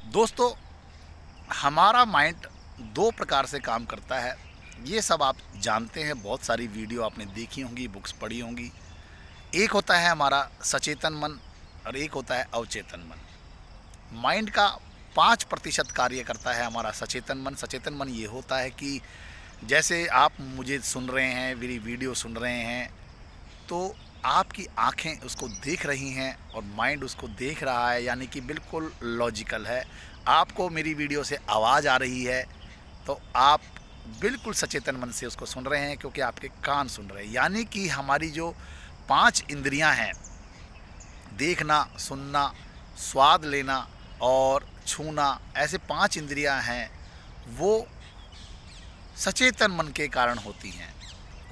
दोस्तों, हमारा माइंड दो प्रकार से काम करता है। ये सब आप जानते हैं, बहुत सारी वीडियो आपने देखी होंगी, बुक्स पढ़ी होंगी। एक होता है हमारा सचेतन मन और एक होता है अवचेतन मन। माइंड का 5% कार्य करता है हमारा सचेतन मन। सचेतन मन ये होता है कि जैसे आप मुझे सुन रहे हैं, मेरी वीडियो सुन रहे हैं, तो आपकी आँखें उसको देख रही हैं और माइंड उसको देख रहा है, यानी कि बिल्कुल लॉजिकल है। आपको मेरी वीडियो से आवाज़ आ रही है, तो आप बिल्कुल सचेतन मन से उसको सुन रहे हैं, क्योंकि आपके कान सुन रहे हैं। यानी कि हमारी जो 5 इंद्रियां हैं, देखना, सुनना, स्वाद लेना और छूना, ऐसे 5 इंद्रियां हैं, वो सचेतन मन के कारण होती हैं।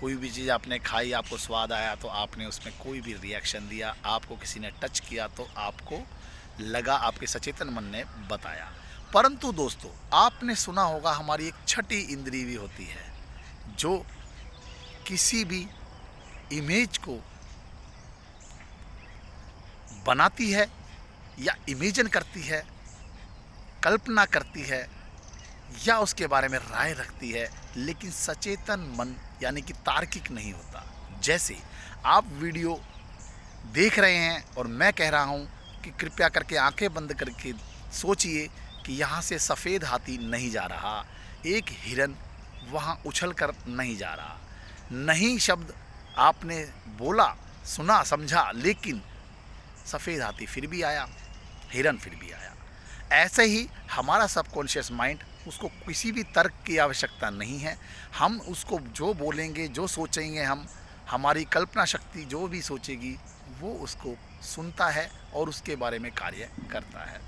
कोई भी चीज़ आपने खाई, आपको स्वाद आया तो आपने उसमें कोई भी रिएक्शन दिया, आपको किसी ने टच किया तो आपको लगा, आपके सचेतन मन ने बताया। परंतु दोस्तों, आपने सुना होगा हमारी एक छठी इंद्री भी होती है, जो किसी भी इमेज को बनाती है या इमेजिन करती है, कल्पना करती है या उसके बारे में राय रखती है, लेकिन सचेतन मन यानी कि तार्किक नहीं होता। जैसे आप वीडियो देख रहे हैं और मैं कह रहा हूं कि कृपया करके आंखें बंद करके सोचिए कि यहाँ से सफ़ेद हाथी नहीं जा रहा, एक हिरन वहाँ उछल कर नहीं जा रहा। नहीं शब्द आपने बोला, सुना, समझा, लेकिन सफ़ेद हाथी फिर भी आया, हिरन फिर भी आया। ऐसे ही हमारा सबकॉन्शियस माइंड, उसको किसी भी तर्क की आवश्यकता नहीं है। हम उसको जो बोलेंगे, जो सोचेंगे, हम हमारी कल्पना शक्ति जो भी सोचेगी वो उसको सुनता है और उसके बारे में कार्य करता है।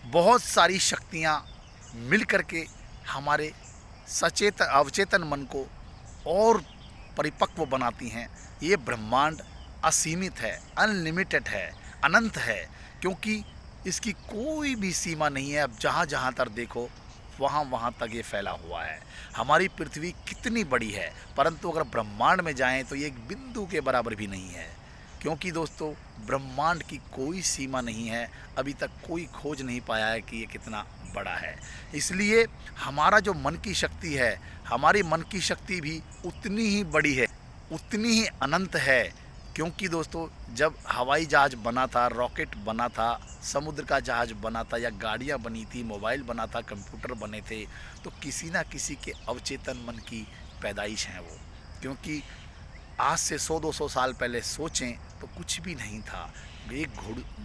बहुत सारी शक्तियाँ मिल कर के हमारे सचेतन अवचेतन मन को और परिपक्व बनाती हैं। ये ब्रह्मांड असीमित है, अनलिमिटेड है, अनंत है, क्योंकि इसकी कोई भी सीमा नहीं है। अब जहाँ जहाँ तक देखो वहाँ वहाँ तक ये फैला हुआ है। हमारी पृथ्वी कितनी बड़ी है, परंतु अगर ब्रह्मांड में जाएं तो ये एक बिंदु के बराबर भी नहीं है, क्योंकि दोस्तों ब्रह्मांड की कोई सीमा नहीं है। अभी तक कोई खोज नहीं पाया है कि ये कितना बड़ा है। इसलिए हमारा जो मन की शक्ति है, हमारी मन की शक्ति भी उतनी ही बड़ी है, उतनी ही अनंत है। क्योंकि दोस्तों, जब हवाई जहाज़ बना था, रॉकेट बना था, समुद्र का जहाज़ बना था, या गाड़ियाँ बनी थी, मोबाइल बना था, कंप्यूटर बने थे, तो किसी ना किसी के अवचेतन मन की पैदाइश हैं वो। क्योंकि आज से 100-200 साल पहले सोचें तो कुछ भी नहीं था। एक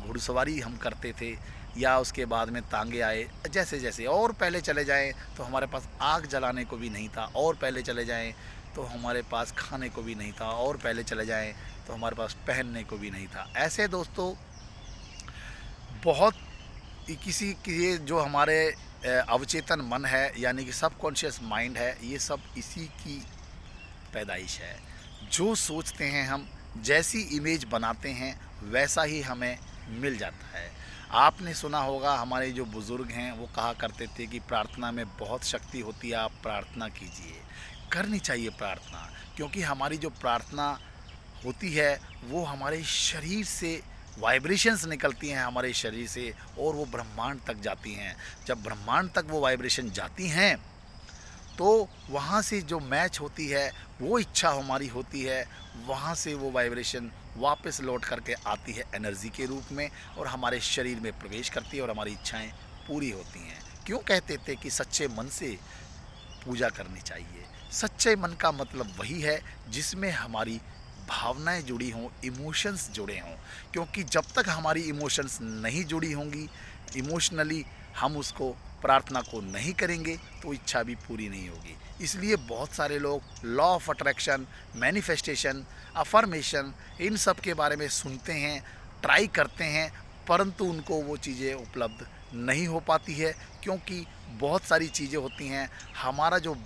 घुड़सवारी हम करते थे, या उसके बाद में तांगे आए, जैसे जैसे और पहले चले जाएं तो हमारे पास आग जलाने को भी नहीं था, और पहले चले जाएं तो हमारे पास खाने को भी नहीं था, और पहले चले जाएं तो हमारे पास पहनने को भी नहीं था। ऐसे दोस्तों बहुत किसी की ये जो हमारे अवचेतन मन है, यानी कि सबकॉन्शियस माइंड है, ये सब इसी की पैदाइश है। जो सोचते हैं हम, जैसी इमेज बनाते हैं, वैसा ही हमें मिल जाता है। आपने सुना होगा, हमारे जो बुज़ुर्ग हैं वो कहा करते थे कि प्रार्थना में बहुत शक्ति होती है, आप प्रार्थना कीजिए। करनी चाहिए प्रार्थना, क्योंकि हमारी जो प्रार्थना होती है वो हमारे शरीर से वाइब्रेशंस निकलती हैं, हमारे शरीर से, और वो ब्रह्मांड तक जाती हैं। जब ब्रह्मांड तक वो वाइब्रेशन जाती हैं तो वहाँ से जो मैच होती है, वो इच्छा हमारी होती है, वहाँ से वो वाइब्रेशन वापस लौट करके आती है एनर्जी के रूप में, और हमारे शरीर में प्रवेश करती है और हमारी इच्छाएं पूरी होती हैं। क्यों कहते थे कि सच्चे मन से पूजा करनी चाहिए? सच्चे मन का मतलब वही है जिसमें हमारी भावनाएं जुड़ी हों, इमोशंस जुड़े हों। क्योंकि जब तक हमारी इमोशंस नहीं जुड़ी होंगी, इमोशनली हम उसको प्रार्थना को नहीं करेंगे, तो इच्छा भी पूरी नहीं होगी। इसलिए बहुत सारे लोग law of attraction, manifestation, affirmation, इन सब के बारे में सुनते हैं, ट्राई करते हैं, परंतु उनको वो चीज़ें उपलब्ध नहीं हो पाती है। क्योंकि बहुत सारी चीज़ें होती हैं, हमारा जो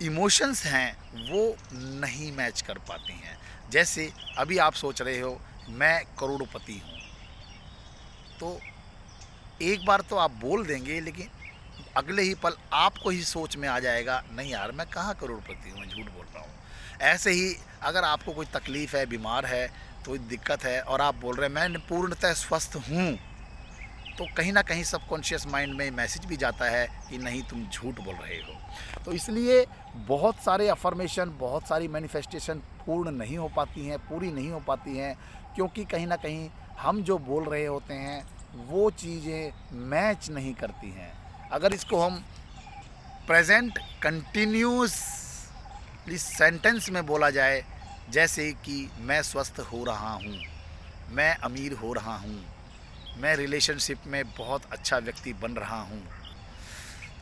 इमोशंस हैं वो नहीं मैच कर पाती हैं। जैसे अभी आप सोच रहे हो मैं करोड़पति हूँ, तो एक बार तो आप बोल देंगे, लेकिन अगले ही पल आपको ही सोच में आ जाएगा, नहीं यार मैं कहाँ करोड़पति हूँ, मैं झूठ बोल रहा हूँ। ऐसे ही अगर आपको कोई तकलीफ़ है, बीमार है, कोई दिक्कत है, और आप बोल रहे हैं मैं पूर्णतः स्वस्थ हूँ, तो कहीं ना कहीं सबकॉन्शियस माइंड में मैसेज भी जाता है कि नहीं, तुम झूठ बोल रहे हो। तो इसलिए बहुत सारे अफर्मेशन, बहुत सारी मैनिफेस्टेशन पूर्ण नहीं हो पाती हैं, पूरी नहीं हो पाती हैं, क्योंकि कहीं ना कहीं हम जो बोल रहे होते हैं वो चीज़ें मैच नहीं करती हैं। अगर इसको हम प्रेजेंट कंटिन्यूसली सेंटेंस में बोला जाए, जैसे कि मैं स्वस्थ हो रहा हूँ, मैं अमीर हो रहा हूँ, मैं रिलेशनशिप में बहुत अच्छा व्यक्ति बन रहा हूँ,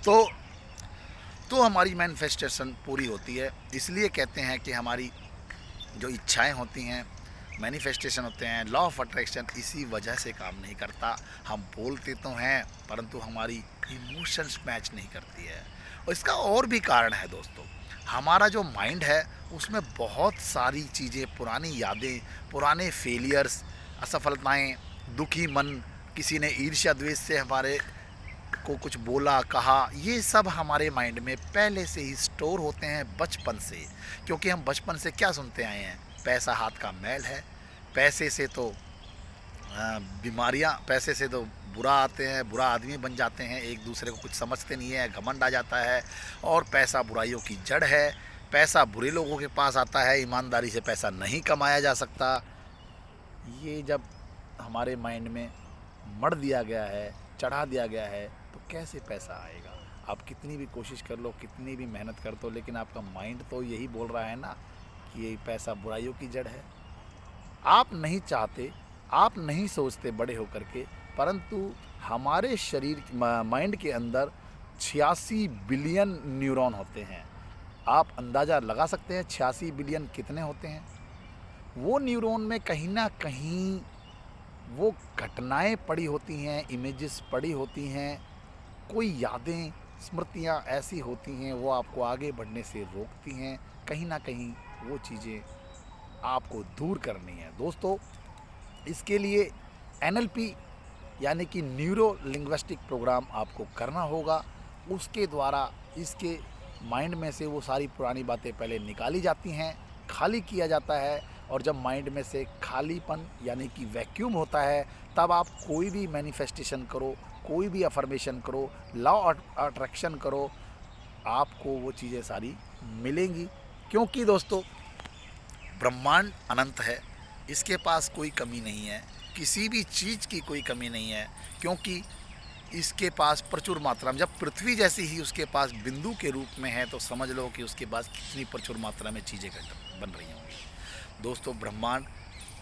तो हमारी मैनिफेस्टेशन पूरी होती है। इसलिए कहते हैं कि हमारी जो इच्छाएं होती हैं, मैनिफेस्टेशन होते हैं, लॉ ऑफ अट्रैक्शन इसी वजह से काम नहीं करता। हम बोलते तो हैं परंतु हमारी इमोशंस मैच नहीं करती है। और इसका और भी कारण है दोस्तों, हमारा जो माइंड है उसमें बहुत सारी चीज़ें, पुरानी यादें, पुराने फेलियर्स, असफलताएं, दुखी मन, किसी ने ईर्ष्या द्वेष से हमारे को कुछ बोला, कहा, ये सब हमारे माइंड में पहले से ही स्टोर होते हैं बचपन से। क्योंकि हम बचपन से क्या सुनते आए हैं, पैसा हाथ का मैल है, पैसे से तो बीमारियां, पैसे से तो बुरा आते हैं, बुरा आदमी बन जाते हैं, एक दूसरे को कुछ समझते नहीं है, घमंड आ जाता है, और पैसा बुराइयों की जड़ है, पैसा बुरे लोगों के पास आता है, ईमानदारी से पैसा नहीं कमाया जा सकता। ये जब हमारे माइंड में मढ़ दिया गया है, चढ़ा दिया गया है, तो कैसे पैसा आएगा? आप कितनी भी कोशिश कर लो, कितनी भी मेहनत कर दो, लेकिन आपका माइंड तो यही बोल रहा है ना कि ये पैसा बुराइयों की जड़ है। आप नहीं चाहते, आप नहीं सोचते बड़े होकर के, परंतु हमारे शरीर, माइंड के अंदर 86 बिलियन न्यूरॉन होते हैं। आप अंदाज़ा लगा सकते हैं 86 बिलियन कितने होते हैं? वो न्यूरॉन में कहीं ना कहीं वो घटनाएं पड़ी होती हैं, इमेजेस पड़ी होती हैं, कोई यादें, स्मृतियां ऐसी होती हैं, वो आपको आगे बढ़ने से रोकती हैं। कहीं ना कहीं वो चीज़ें आपको दूर करनी है दोस्तों। इसके लिए NLP यानी कि न्यूरो लिंग्विस्टिक प्रोग्राम आपको करना होगा। उसके द्वारा इसके माइंड में से वो सारी पुरानी बातें पहले निकाली जाती हैं, खाली किया जाता है, और जब माइंड में से खालीपन यानी कि वैक्यूम होता है, तब आप कोई भी मैनिफेस्टेशन करो, कोई भी अफर्मेशन करो, लॉ अट्रैक्शन करो, आपको वो चीज़ें सारी मिलेंगी। क्योंकि दोस्तों ब्रह्मांड अनंत है, इसके पास कोई कमी नहीं है, किसी भी चीज़ की कोई कमी नहीं है, क्योंकि इसके पास प्रचुर मात्रा में, जब पृथ्वी जैसी ही उसके पास बिंदु के रूप में है, तो समझ लो कि उसके पास कितनी प्रचुर मात्रा में चीज़ें बन रही होंगी। दोस्तों ब्रह्मांड,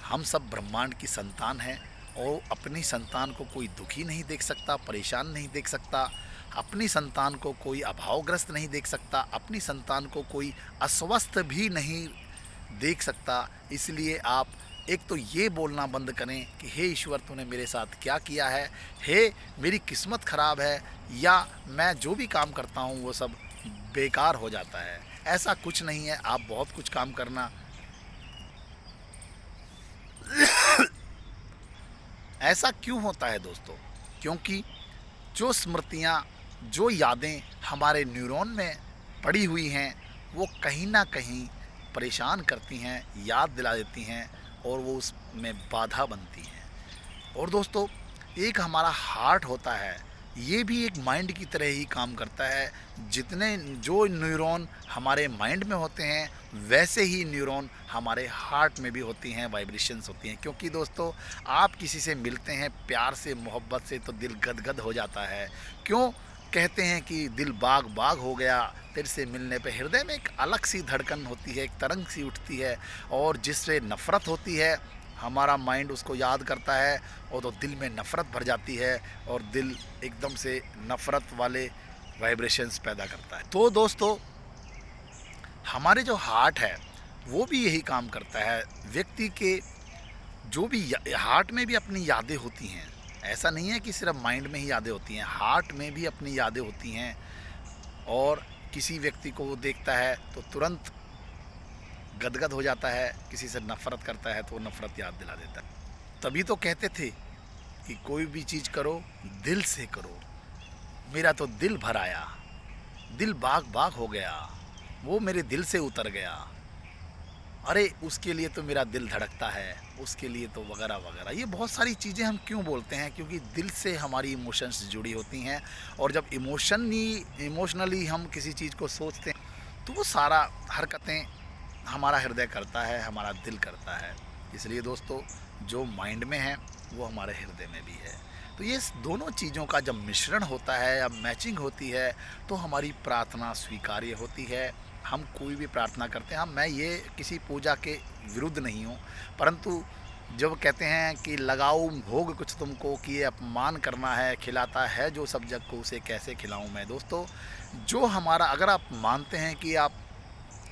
हम सब ब्रह्मांड की संतान हैं, और अपनी संतान को कोई दुखी नहीं देख सकता, परेशान नहीं देख सकता, अपनी संतान को कोई अभावग्रस्त नहीं देख सकता, अपनी संतान को कोई अस्वस्थ भी नहीं देख सकता। इसलिए आप एक तो ये बोलना बंद करें कि हे ईश्वर, तूने मेरे साथ क्या किया है, हे मेरी किस्मत ख़राब है, या मैं जो भी काम करता हूँ वो सब बेकार हो जाता है। ऐसा कुछ नहीं है, आप बहुत कुछ काम करना। ऐसा क्यों होता है दोस्तों? क्योंकि जो स्मृतियाँ, जो यादें हमारे न्यूरॉन में पड़ी हुई हैं, वो कहीं ना कहीं परेशान करती हैं, याद दिला देती हैं, और वो उसमें बाधा बनती हैं। और दोस्तों एक हमारा हार्ट होता है, ये भी एक माइंड की तरह ही काम करता है। जितने जो न्यूरॉन हमारे माइंड में होते हैं, वैसे ही न्यूरॉन हमारे हार्ट में भी होती हैं, वाइब्रेशंस होती हैं। क्योंकि दोस्तों आप किसी से मिलते हैं प्यार से, मोहब्बत से, तो दिल गदगद हो जाता है। क्यों कहते हैं कि दिल बाग बाग हो गया तेरे से मिलने पे? हृदय में एक अलग सी धड़कन होती है, एक तरंग सी उठती है, और जिससे नफ़रत होती है, हमारा माइंड उसको याद करता है, और तो दिल में नफ़रत भर जाती है, और दिल एकदम से नफ़रत वाले वाइब्रेशंस पैदा करता है। तो दोस्तों हमारे जो हार्ट है वो भी यही काम करता है। व्यक्ति के जो भी हार्ट में भी अपनी यादें होती हैं, ऐसा नहीं है कि सिर्फ माइंड में ही यादें होती हैं, हार्ट में भी अपनी यादें होती हैं। और किसी व्यक्ति को वो देखता है तो तुरंत गदगद हो जाता है, किसी से नफ़रत करता है तो वो नफ़रत याद दिला देता है। तभी तो कहते थे कि कोई भी चीज़ करो दिल से करो। मेरा तो दिल भर आया, दिल बाग बाग हो गया, वो मेरे दिल से उतर गया। अरे उसके लिए तो मेरा दिल धड़कता है, उसके लिए तो वगैरह वगैरह। ये बहुत सारी चीज़ें हम क्यों बोलते हैं? क्योंकि दिल से हमारी इमोशंस जुड़ी होती हैं, और जब इमोशनली हम किसी चीज़ को सोचते हैं तो वो सारा हरकतें हमारा हृदय करता है, हमारा दिल करता है। इसलिए दोस्तों, जो माइंड में है वो हमारे हृदय में भी है। तो ये दोनों चीज़ों का जब मिश्रण होता है या मैचिंग होती है तो हमारी प्रार्थना स्वीकार्य होती है। हम कोई भी प्रार्थना करते हैं, मैं ये किसी पूजा के विरुद्ध नहीं हूँ, परंतु जब कहते हैं कि लगाओ भोग कुछ तुमको, कि ये अपमान करना है, खिलाता है जो सब जग को उसे कैसे खिलाऊं मैं। दोस्तों, जो हमारा, अगर आप मानते हैं कि आप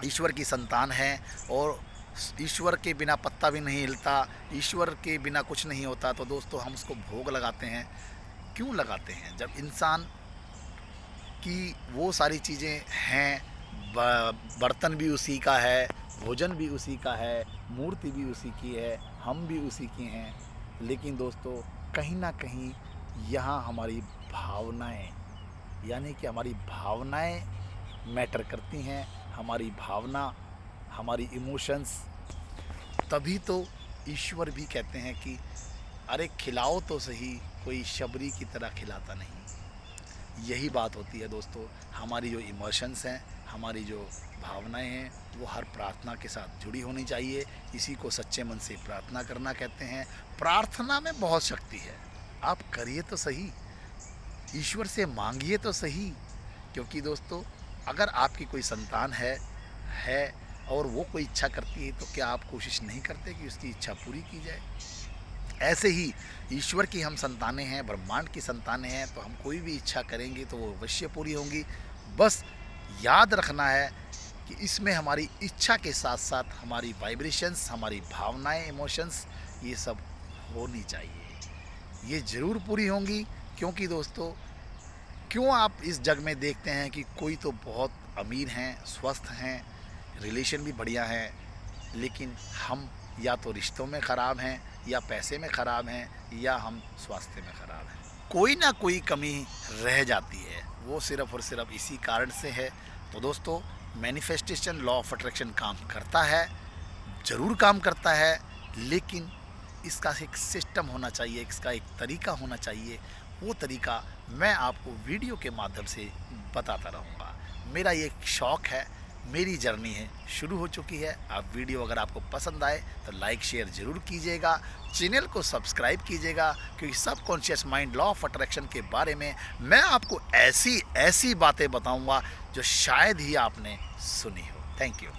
ईश्वर की संतान हैं और ईश्वर के बिना पत्ता भी नहीं हिलता, ईश्वर के बिना कुछ नहीं होता, तो दोस्तों हम उसको भोग लगाते हैं। क्यों लगाते हैं? जब इंसान की वो सारी चीज़ें हैं, बर्तन भी उसी का है, भोजन भी उसी का है, मूर्ति भी उसी की है, हम भी उसी के हैं। लेकिन दोस्तों, कहीं ना कहीं यहाँ हमारी भावनाएं, यानी कि हमारी भावनाएं मैटर करती हैं। हमारी भावना, हमारी इमोशंस, तभी तो ईश्वर भी कहते हैं कि अरे खिलाओ तो सही, कोई शबरी की तरह खिलाता नहीं। यही बात होती है दोस्तों, हमारी जो इमोशंस हैं, हमारी जो भावनाएं हैं, वो हर प्रार्थना के साथ जुड़ी होनी चाहिए। इसी को सच्चे मन से प्रार्थना करना कहते हैं। प्रार्थना में बहुत शक्ति है, आप करिए तो सही, ईश्वर से मांगिए तो सही। क्योंकि दोस्तों, अगर आपकी कोई संतान है और वो कोई इच्छा करती है, तो क्या आप कोशिश नहीं करते कि उसकी इच्छा पूरी की जाए? ऐसे ही ईश्वर की हम संतानें हैं, ब्रह्मांड की संतानें हैं, तो हम कोई भी इच्छा करेंगे तो वो अवश्य पूरी होंगी। बस याद रखना है कि इसमें हमारी इच्छा के साथ साथ हमारी वाइब्रेशंस, हमारी भावनाएं, इमोशंस, ये सब होनी चाहिए। ये ज़रूर पूरी होंगी। क्योंकि दोस्तों, क्यों आप इस जग में देखते हैं कि कोई तो बहुत अमीर हैं, स्वस्थ हैं, रिलेशन भी बढ़िया हैं, लेकिन हम या तो रिश्तों में ख़राब हैं, या पैसे में ख़राब हैं, या हम स्वास्थ्य में ख़राब हैं। कोई ना कोई कमी रह जाती है, वो सिर्फ़ और सिर्फ इसी कारण से है। तो दोस्तों, मैनिफेस्टेशन लॉ ऑफ अट्रैक्शन काम करता है, ज़रूर काम करता है, लेकिन इसका एक सिस्टम होना चाहिए, इसका एक तरीका होना चाहिए। वो तरीका मैं आपको वीडियो के माध्यम से बताता रहूँगा। मेरा ये शौक़ है, मेरी जर्नी है, शुरू हो चुकी है। आप वीडियो अगर आपको पसंद आए तो लाइक शेयर ज़रूर कीजिएगा, चैनल को सब्सक्राइब कीजिएगा, क्योंकि subconscious mind law of attraction के बारे में मैं आपको ऐसी बातें बताऊंगा जो शायद ही आपने सुनी हो। Thank you.